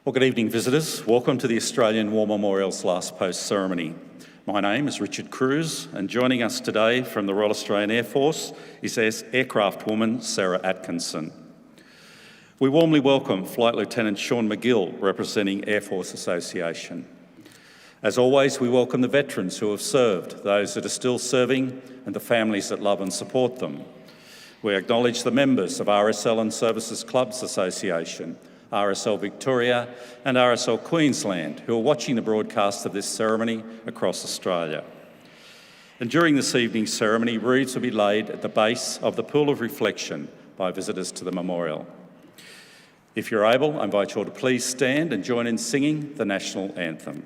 Well, good evening, visitors. Welcome to the Australian War Memorial's last post ceremony. My name is Richard Cruz, and joining us today from the Royal Australian Air Force is aircraft woman Sarah Atkinson. We warmly welcome Flight Lieutenant Sean McGill, representing Air Force Association. As always, we welcome the veterans who have served, those that are still serving, and the families that love and support them. We acknowledge the members of RSL Services Clubs Association, RSL Victoria and RSL Queensland, who are watching the broadcast of this ceremony across Australia. And during this evening's ceremony, wreaths will be laid at the base of the Pool of Reflection by visitors to the memorial. If you're able, I invite you all to please stand and join in singing the National Anthem.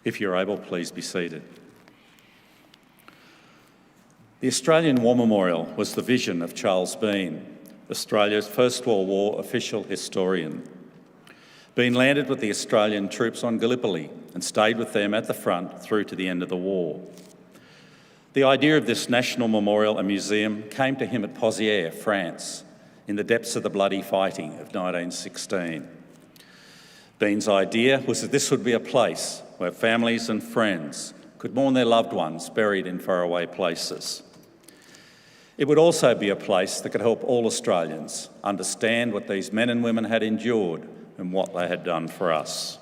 If you're able, please be seated. The Australian War Memorial was the vision of Charles Bean, Australia's First World War official historian. Bean landed with the Australian troops on Gallipoli and stayed with them at the front through to the end of the war. The idea of this national memorial and museum came to him at Pozières, France, in the depths of the bloody fighting of 1916. Bean's idea was that this would be a place where families and friends could mourn their loved ones buried in faraway places. It would also be a place that could help all Australians understand what these men and women had endured and what they had done for us.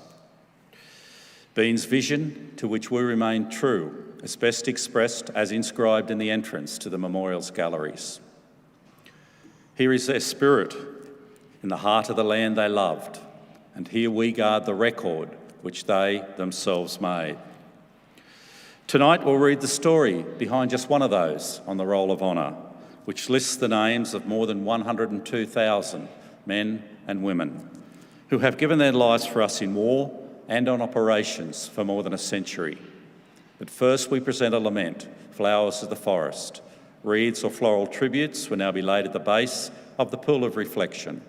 Bean's vision, to which we remain true, is best expressed as inscribed in the entrance to the memorial's galleries. Here is their spirit, in the heart of the land they loved, and here we guard the record which they themselves made. Tonight we'll read the story behind just one of those on the Roll of Honour, which lists the names of more than 102,000 men and women who have given their lives for us in war and on operations for more than a century. But first we present a lament, Flowers of the Forest. Wreaths or floral tributes will now be laid at the base of the Pool of Reflection.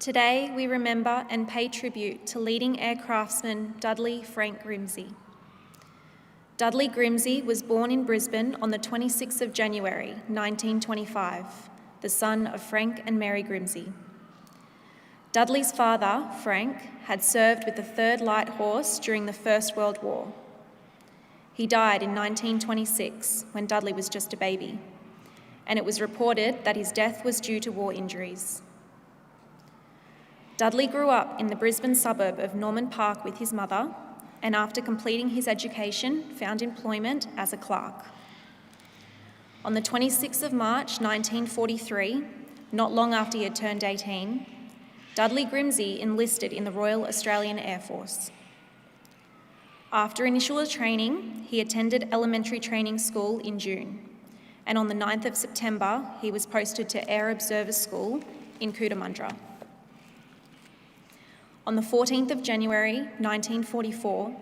Today, we remember and pay tribute to leading aircraftsman Dudley Frank Grimsey. Dudley Grimsey was born in Brisbane on the 26th of January, 1925, the son of Frank and Mary Grimsey. Dudley's father, Frank, had served with the 3rd Light Horse during the First World War. He died in 1926 when Dudley was just a baby, and it was reported that his death was due to war injuries. Dudley grew up in the Brisbane suburb of Norman Park with his mother, and after completing his education, found employment as a clerk. On the 26th of March 1943, not long after he had turned 18, Dudley Grimsey enlisted in the Royal Australian Air Force. After initial training, he attended elementary training school in June, and on the 9th of September, he was posted to Air Observer School in Cootamundra. On the 14th of January 1944,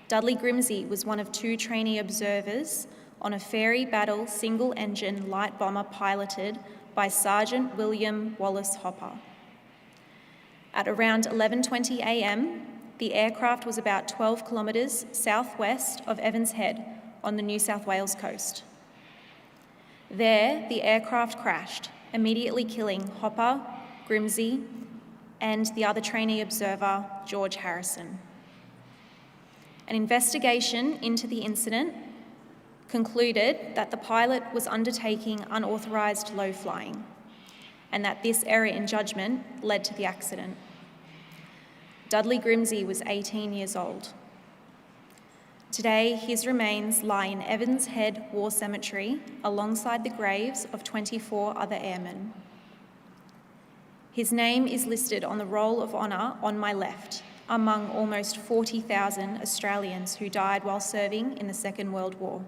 Dudley Grimsey was one of 2 trainee observers on a Fairy Battle single-engine light bomber piloted by Sergeant William Wallace Hopper. At around 11:20 a.m, the aircraft was about 12 kilometres southwest of Evans Head on the New South Wales coast. There, the aircraft crashed, immediately killing Hopper, Grimsey, and the other trainee observer, George Harrison. An investigation into the incident concluded that the pilot was undertaking unauthorised low flying, and that this error in judgment led to the accident. Dudley Grimsey was 18 years old. Today, his remains lie in Evans Head War Cemetery alongside the graves of 24 other airmen. His name is listed on the Roll of Honour on my left, among almost 40,000 Australians who died while serving in the Second World War.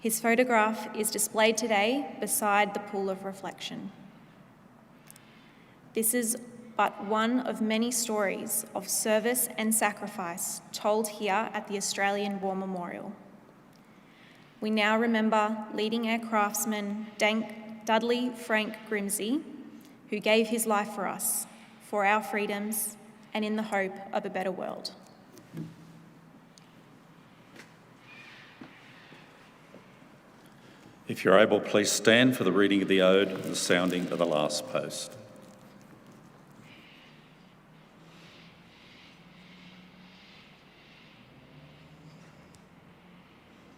His photograph is displayed today beside the pool of reflection. This is but one of many stories of service and sacrifice told here at the Australian War Memorial. We now remember leading air craftsman Dudley Frank Grimsey, who gave his life for us, for our freedoms, and in the hope of a better world. If you're able, please stand for the reading of the ode and the sounding of the last post.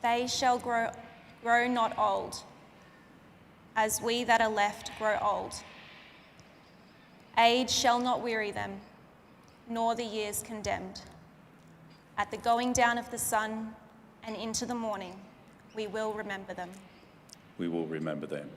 They shall grow not old, as we that are left grow old. Age shall not weary them, nor the years condemned. At the going down of the sun and into the morning, we will remember them. We will remember them.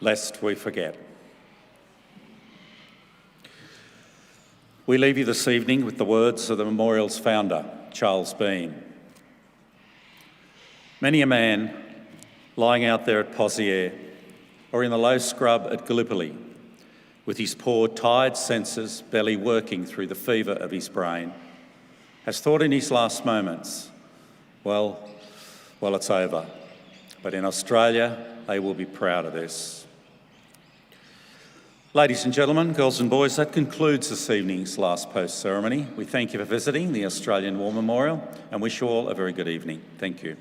Lest we forget. We leave you this evening with the words of the memorial's founder, Charles Bean. Many a man lying out there at Pozières or in the low scrub at Gallipoli, with his poor, tired senses barely working through the fever of his brain, has thought in his last moments, well, it's over. But in Australia, they will be proud of this. Ladies and gentlemen, girls and boys, that concludes this evening's last post ceremony. We thank you for visiting the Australian War Memorial and wish you all a very good evening. Thank you.